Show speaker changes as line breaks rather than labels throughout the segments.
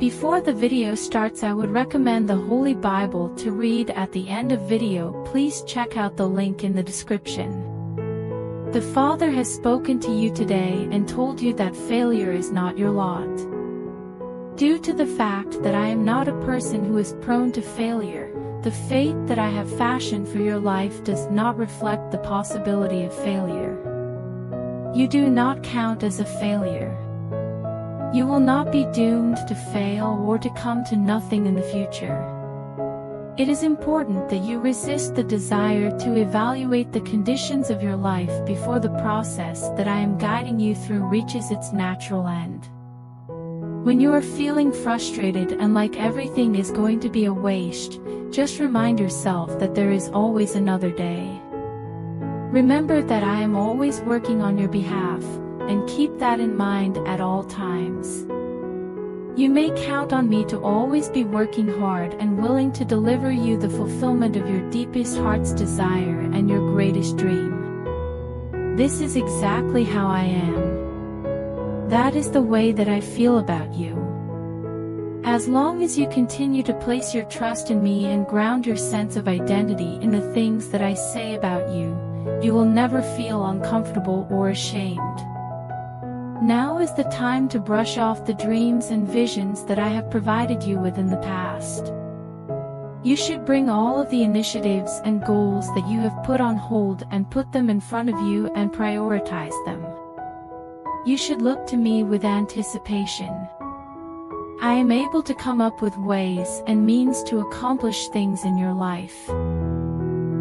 Before the video starts, I would recommend the Holy Bible to read at the end of video. Please check out the link in the description. The Father has spoken to you today and told you that failure is not your lot. Due to the fact that I am not a person who is prone to failure, the fate that I have fashioned for your life does not reflect the possibility of failure. You do not count as a failure. You will not be doomed to fail or to come to nothing in the future. It is important that you resist the desire to evaluate the conditions of your life before the process that I am guiding you through reaches its natural end. When you are feeling frustrated and like everything is going to be a waste, just remind yourself that there is always another day. Remember that I am always working on your behalf, and keep that in mind at all times. You may count on me to always be working hard and willing to deliver you the fulfillment of your deepest heart's desire and your greatest dream. This is exactly how I am. That is the way that I feel about you. As long as you continue to place your trust in me and ground your sense of identity in the things that I say about you, you will never feel uncomfortable or ashamed. Now is the time to brush off the dreams and visions that I have provided you with in the past. You should bring all of the initiatives and goals that you have put on hold and put them in front of you and prioritize them. You should look to me with anticipation. I am able to come up with ways and means to accomplish things in your life.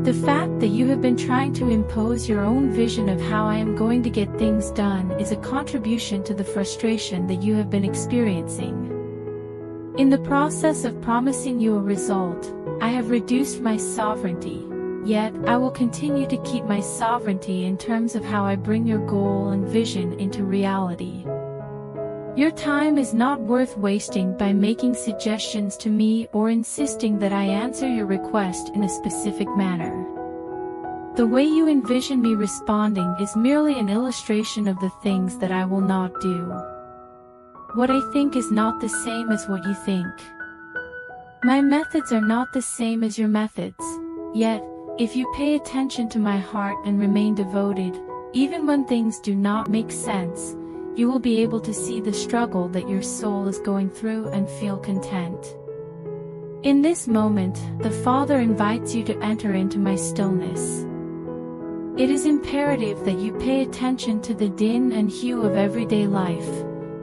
The fact that you have been trying to impose your own vision of how I am going to get things done is a contribution to the frustration that you have been experiencing. In the process of promising you a result, I have reduced my sovereignty, yet I will continue to keep my sovereignty in terms of how I bring your goal and vision into reality. Your time is not worth wasting by making suggestions to me or insisting that I answer your request in a specific manner. The way you envision me responding is merely an illustration of the things that I will not do. What I think is not the same as what you think. My methods are not the same as your methods, yet, if you pay attention to my heart and remain devoted, even when things do not make sense, you will be able to see the struggle that your soul is going through and feel content. In this moment, the Father invites you to enter into my stillness. It is imperative that you pay attention to the din and hue of everyday life,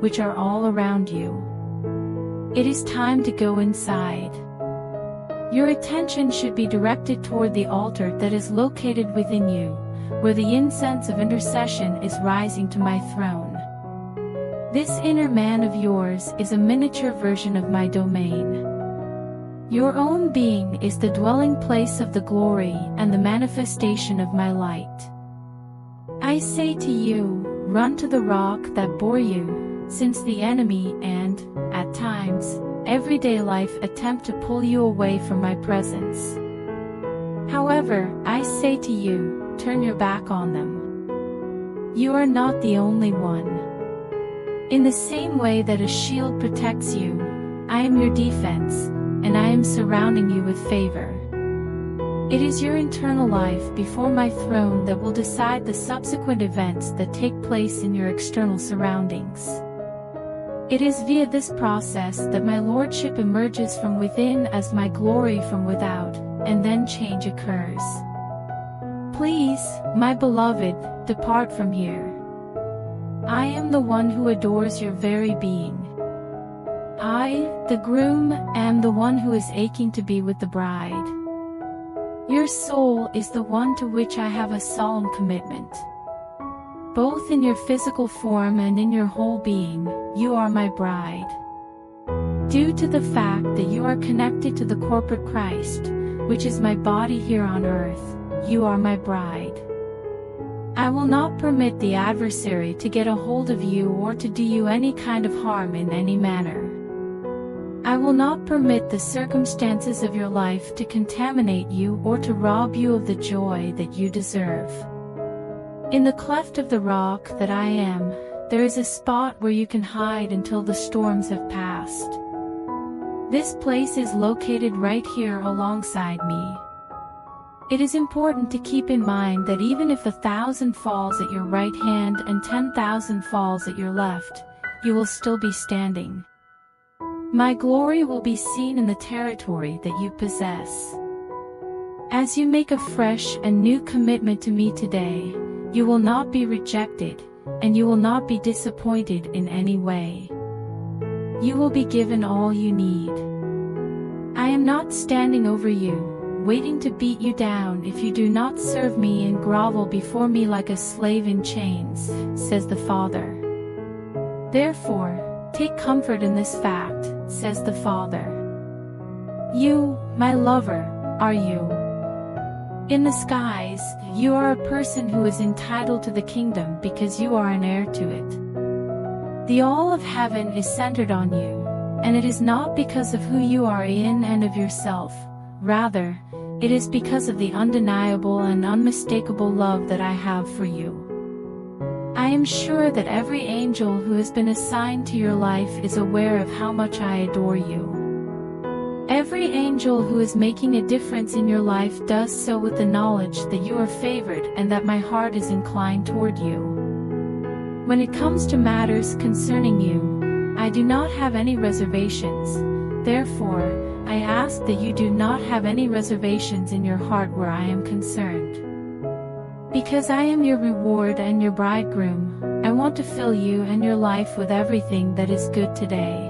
which are all around you. It is time to go inside. Your attention should be directed toward the altar that is located within you, where the incense of intercession is rising to my throne. This inner man of yours is a miniature version of my domain. Your own being is the dwelling place of the glory and the manifestation of my light. I say to you, run to the rock that bore you, since the enemy and, at times, everyday life attempt to pull you away from my presence. However, I say to you, turn your back on them. You are not the only one. In the same way that a shield protects you, I am your defense, and I am surrounding you with favor. It is your internal life before my throne that will decide the subsequent events that take place in your external surroundings. It is via this process that my lordship emerges from within as my glory from without, and then change occurs. Please, my beloved, depart from here. I am the one who adores your very being. I, the groom, am the one who is aching to be with the bride. Your soul is the one to which I have a solemn commitment. Both in your physical form and in your whole being, you are my bride. Due to the fact that you are connected to the corporate Christ, which is my body here on earth, you are my bride. I will not permit the adversary to get a hold of you or to do you any kind of harm in any manner. I will not permit the circumstances of your life to contaminate you or to rob you of the joy that you deserve. In the cleft of the rock that I am, there is a spot where you can hide until the storms have passed. This place is located right here alongside me. It is important to keep in mind that even if 1,000 falls at your right hand and 10,000 falls at your left, you will still be standing. My glory will be seen in the territory that you possess. As you make a fresh and new commitment to me today, you will not be rejected, and you will not be disappointed in any way. You will be given all you need. I am not standing over you, waiting to beat you down if you do not serve me and grovel before me like a slave in chains, says the Father. Therefore, take comfort in this fact, says the Father. You, my lover, are you. In the skies, you are a person who is entitled to the kingdom because you are an heir to it. The all of heaven is centered on you, and it is not because of who you are in and of yourself. Rather, it is because of the undeniable and unmistakable love that I have for you. I am sure that every angel who has been assigned to your life is aware of how much I adore you. Every angel who is making a difference in your life does so with the knowledge that you are favored and that my heart is inclined toward you. When it comes to matters concerning you, I do not have any reservations. Therefore, I ask that you do not have any reservations in your heart where I am concerned. Because I am your reward and your bridegroom, I want to fill you and your life with everything that is good today.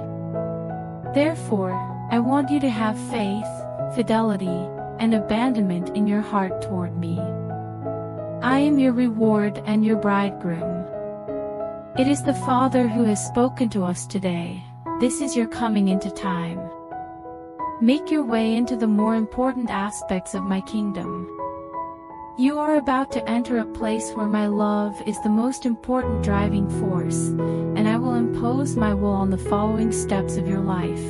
Therefore, I want you to have faith, fidelity, and abandonment in your heart toward me. I am your reward and your bridegroom. It is the Father who has spoken to us today. This is your coming into time. Make your way into the more important aspects of my kingdom. You are about to enter a place where my love is the most important driving force, and I will impose my will on the following steps of your life.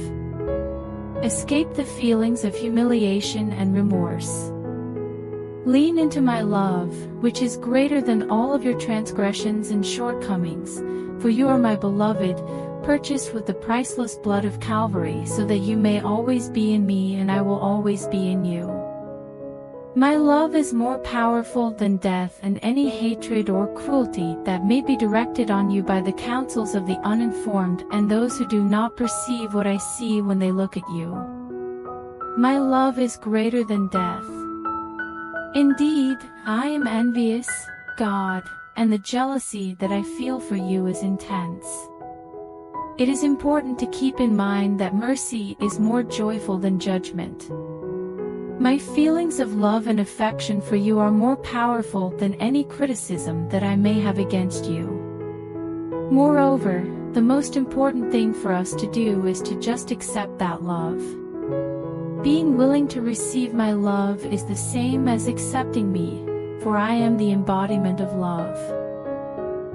Escape the feelings of humiliation and remorse. Lean into my love, which is greater than all of your transgressions and shortcomings, for you are my beloved, purchased with the priceless blood of Calvary, so that you may always be in me and I will always be in you. My love is more powerful than death and any hatred or cruelty that may be directed on you by the counsels of the uninformed and those who do not perceive what I see when they look at you. My love is greater than death. Indeed, I am envious, God, and the jealousy that I feel for you is intense. It is important to keep in mind that mercy is more joyful than judgment. My feelings of love and affection for you are more powerful than any criticism that I may have against you. Moreover, the most important thing for us to do is to just accept that love. Being willing to receive my love is the same as accepting me, for I am the embodiment of love.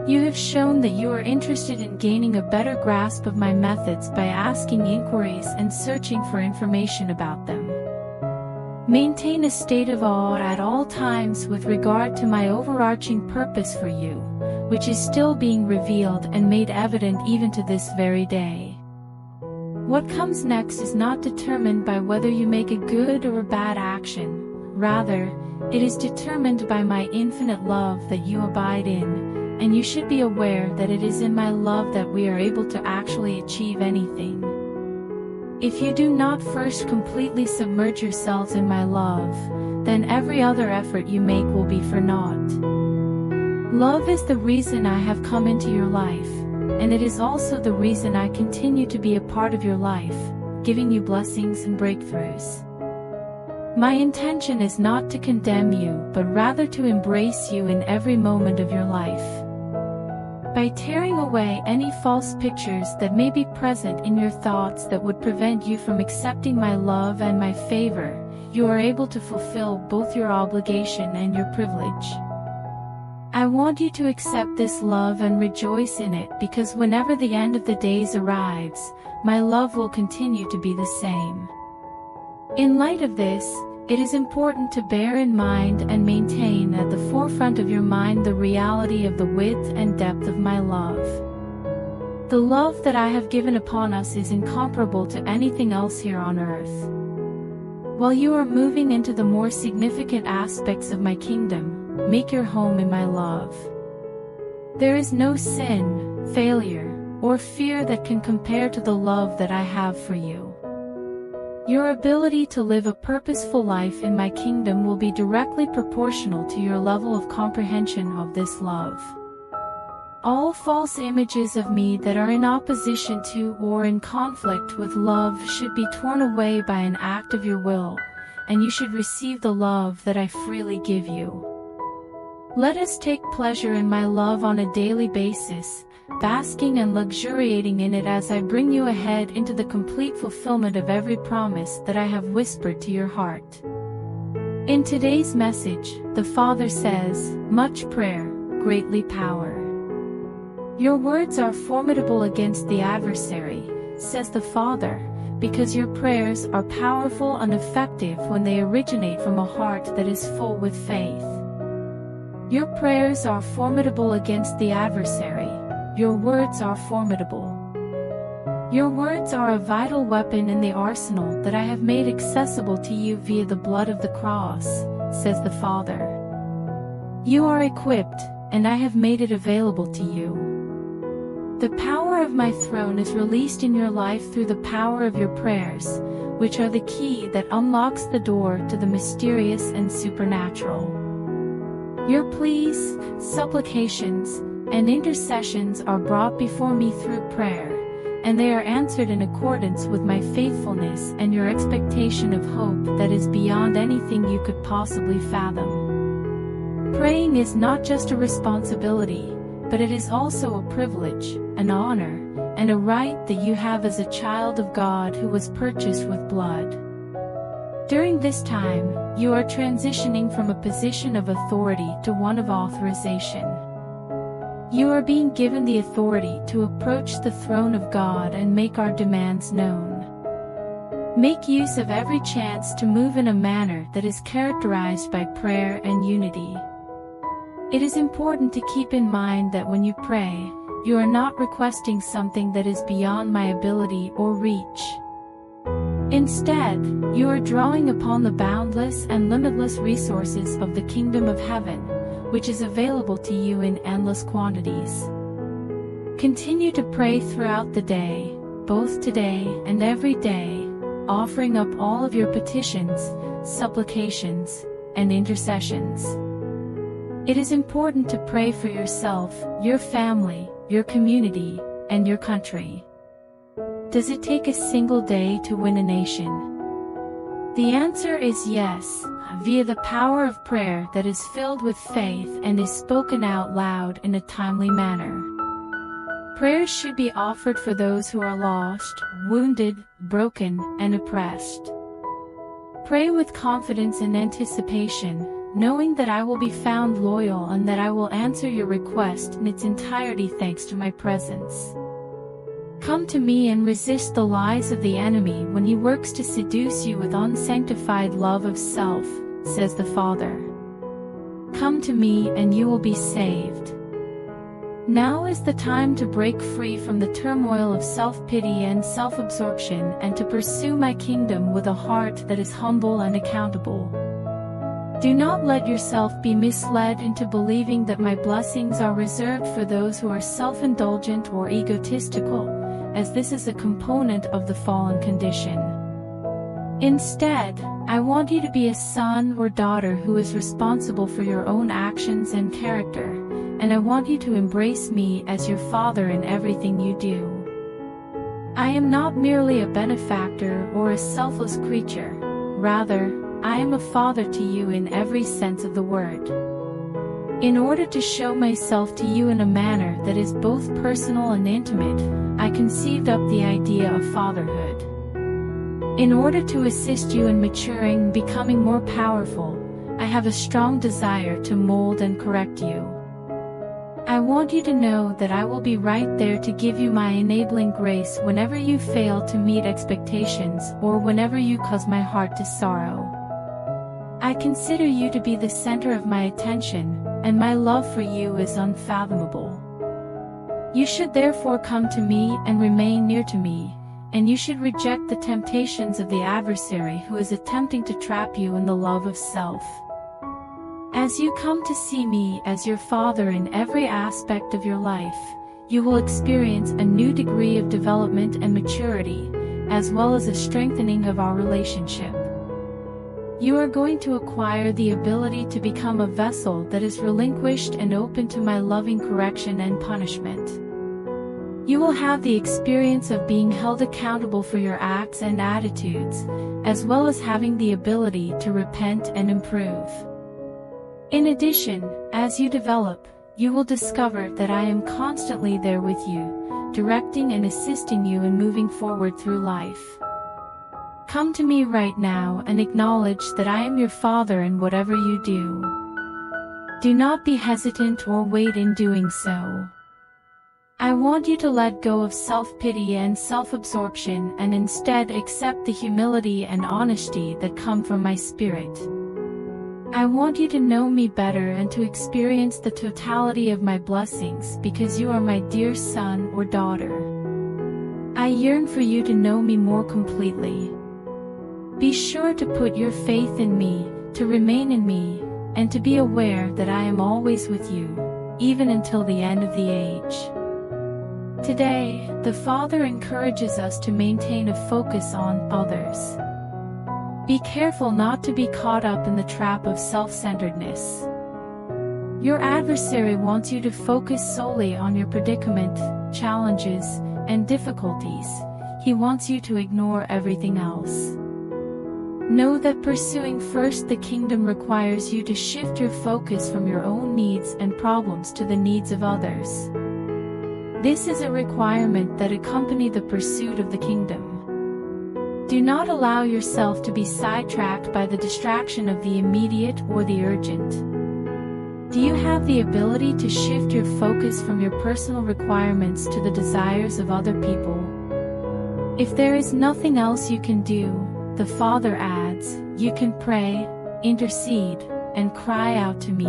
You have shown that you are interested in gaining a better grasp of my methods by asking inquiries and searching for information about them. Maintain a state of awe at all times with regard to my overarching purpose for you, which is still being revealed and made evident even to this very day. What comes next is not determined by whether you make a good or a bad action. Rather, it is determined by my infinite love that you abide in, and you should be aware that it is in my love that we are able to actually achieve anything. If you do not first completely submerge yourselves in my love, then every other effort you make will be for naught. Love is the reason I have come into your life, and it is also the reason I continue to be a part of your life, giving you blessings and breakthroughs. My intention is not to condemn you, but rather to embrace you in every moment of your life. By tearing away any false pictures that may be present in your thoughts that would prevent you from accepting my love and my favor, you are able to fulfill both your obligation and your privilege. I want you to accept this love and rejoice in it, because whenever the end of the days arrives, my love will continue to be the same. In light of this, it is important to bear in mind and maintain at the forefront of your mind the reality of the width and depth of my love. The love that I have given upon us is incomparable to anything else here on earth. While you are moving into the more significant aspects of my kingdom, make your home in my love. There is no sin, failure, or fear that can compare to the love that I have for you. Your ability to live a purposeful life in my kingdom will be directly proportional to your level of comprehension of this love. All false images of me that are in opposition to or in conflict with love should be torn away by an act of your will, and you should receive the love that I freely give you. Let us take pleasure in my love on a daily basis, basking and luxuriating in it as I bring you ahead into the complete fulfillment of every promise that I have whispered to your heart. In today's message, the Father says, "Much prayer, greatly power." Your words are formidable against the adversary, says the Father, because your prayers are powerful and effective when they originate from a heart that is full with faith. Your prayers are formidable against the adversary. Your words are formidable. Your words are a vital weapon in the arsenal that I have made accessible to you via the blood of the cross, says the Father. You are equipped, and I have made it available to you. The power of my throne is released in your life through the power of your prayers, which are the key that unlocks the door to the mysterious and supernatural. Your pleas, supplications, and intercessions are brought before me through prayer, and they are answered in accordance with my faithfulness and your expectation of hope that is beyond anything you could possibly fathom. Praying is not just a responsibility, but it is also a privilege, an honor, and a right that you have as a child of God who was purchased with blood. During this time, you are transitioning from a position of authority to one of authorization. You are being given the authority to approach the throne of God and make our demands known. Make use of every chance to move in a manner that is characterized by prayer and unity. It is important to keep in mind that when you pray, you are not requesting something that is beyond my ability or reach. Instead, you are drawing upon the boundless and limitless resources of the kingdom of heaven, which is available to you in endless quantities. Continue to pray throughout the day, both today and every day, offering up all of your petitions, supplications, and intercessions. It is important to pray for yourself, your family, your community, and your country. Does it take a single day to win a nation? The answer is yes, via the power of prayer that is filled with faith and is spoken out loud in a timely manner. Prayers should be offered for those who are lost, wounded, broken, and oppressed. Pray with confidence and anticipation, knowing that I will be found loyal and that I will answer your request in its entirety thanks to my presence. Come to me and resist the lies of the enemy when he works to seduce you with unsanctified love of self, says the Father. Come to me and you will be saved. Now is the time to break free from the turmoil of self-pity and self-absorption and to pursue my kingdom with a heart that is humble and accountable. Do not let yourself be misled into believing that my blessings are reserved for those who are self-indulgent or egotistical, as this is a component of the fallen condition. Instead, I want you to be a son or daughter who is responsible for your own actions and character, and I want you to embrace me as your Father in everything you do. I am not merely a benefactor or a selfless creature, rather, I am a father to you in every sense of the word. In order to show myself to you in a manner that is both personal and intimate, I conceived up the idea of fatherhood. In order to assist you in maturing and becoming more powerful, I have a strong desire to mold and correct you. I want you to know that I will be right there to give you my enabling grace whenever you fail to meet expectations or whenever you cause my heart to sorrow. I consider you to be the center of my attention, and my love for you is unfathomable. You should therefore come to me and remain near to me, and you should reject the temptations of the adversary who is attempting to trap you in the love of self. As you come to see me as your Father in every aspect of your life, you will experience a new degree of development and maturity, as well as a strengthening of our relationship. You are going to acquire the ability to become a vessel that is relinquished and open to my loving correction and punishment. You will have the experience of being held accountable for your acts and attitudes, as well as having the ability to repent and improve. In addition, as you develop, you will discover that I am constantly there with you, directing and assisting you in moving forward through life. Come to me right now and acknowledge that I am your Father in whatever you do. Do not be hesitant or wait in doing so. I want you to let go of self-pity and self-absorption and instead accept the humility and honesty that come from my spirit. I want you to know me better and to experience the totality of my blessings because you are my dear son or daughter. I yearn for you to know me more completely. Be sure to put your faith in me, to remain in me, and to be aware that I am always with you, even until the end of the age. Today, the Father encourages us to maintain a focus on others. Be careful not to be caught up in the trap of self-centeredness. Your adversary wants you to focus solely on your predicament, challenges, and difficulties. He wants you to ignore everything else. Know that pursuing first the kingdom requires you to shift your focus from your own needs and problems to the needs of others. This is a requirement that accompany the pursuit of the kingdom. Do not allow yourself to be sidetracked by the distraction of the immediate or the urgent. Do you have the ability to shift your focus from your personal requirements to the desires of other people? If there is nothing else you can do, the Father adds, you can pray, intercede, and cry out to me.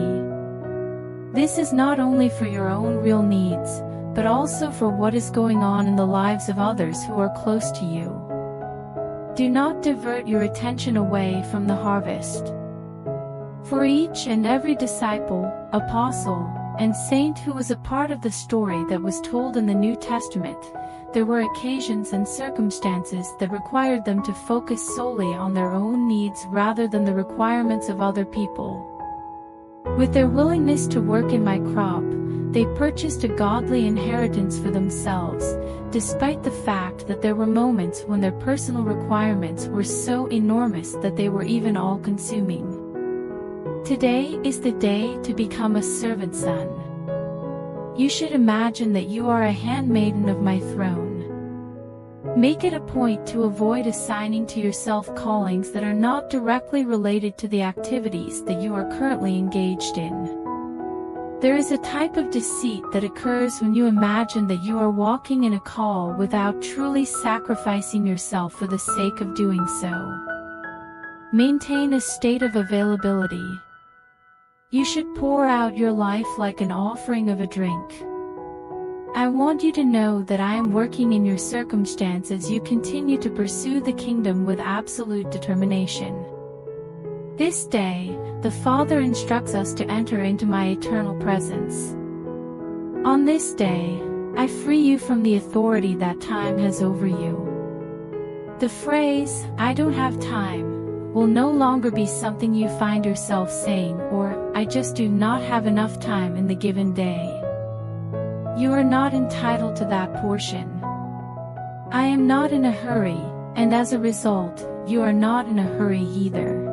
This is not only for your own real needs, but also for what is going on in the lives of others who are close to you. Do not divert your attention away from the harvest. For each and every disciple, apostle, and saint who was a part of the story that was told in the New Testament, there were occasions and circumstances that required them to focus solely on their own needs rather than the requirements of other people. With their willingness to work in my crop, they purchased a godly inheritance for themselves, despite the fact that there were moments when their personal requirements were so enormous that they were even all-consuming. Today is the day to become a servant son. You should imagine that you are a handmaiden of my throne. Make it a point to avoid assigning to yourself callings that are not directly related to the activities that you are currently engaged in. There is a type of deceit that occurs when you imagine that you are walking in a call without truly sacrificing yourself for the sake of doing so. Maintain a state of availability. You should pour out your life like an offering of a drink. I want you to know that I am working in your circumstance as you continue to pursue the kingdom with absolute determination. This day, the Father instructs us to enter into my eternal presence. On this day, I free you from the authority that time has over you. The phrase, "I don't have time," will no longer be something you find yourself saying, or, "I just do not have enough time in the given day." You are not entitled to that portion. I am not in a hurry, and as a result, you are not in a hurry either.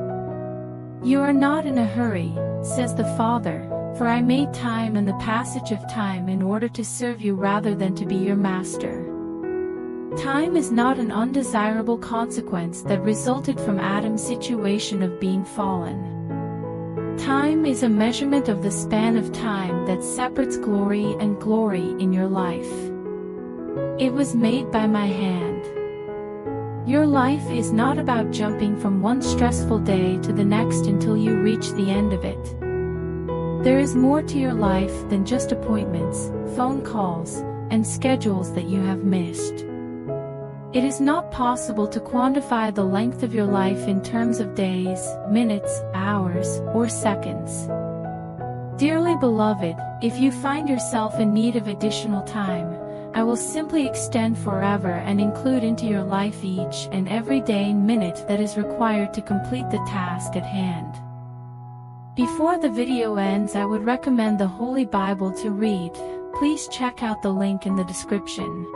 You are not in a hurry, says the Father, for I made time and the passage of time in order to serve you rather than to be your master. Time is not an undesirable consequence that resulted from Adam's situation of being fallen. Time is a measurement of the span of time that separates glory and glory in your life. It was made by my hand. Your life is not about jumping from one stressful day to the next until you reach the end of it. There is more to your life than just appointments, phone calls, and schedules that you have missed. It is not possible to quantify the length of your life in terms of days, minutes, hours, or seconds. Dearly beloved, if you find yourself in need of additional time, I will simply extend forever and include into your life each and every day and minute that is required to complete the task at hand. Before the video ends, I would recommend the Holy Bible to read. Please check out the link in the description.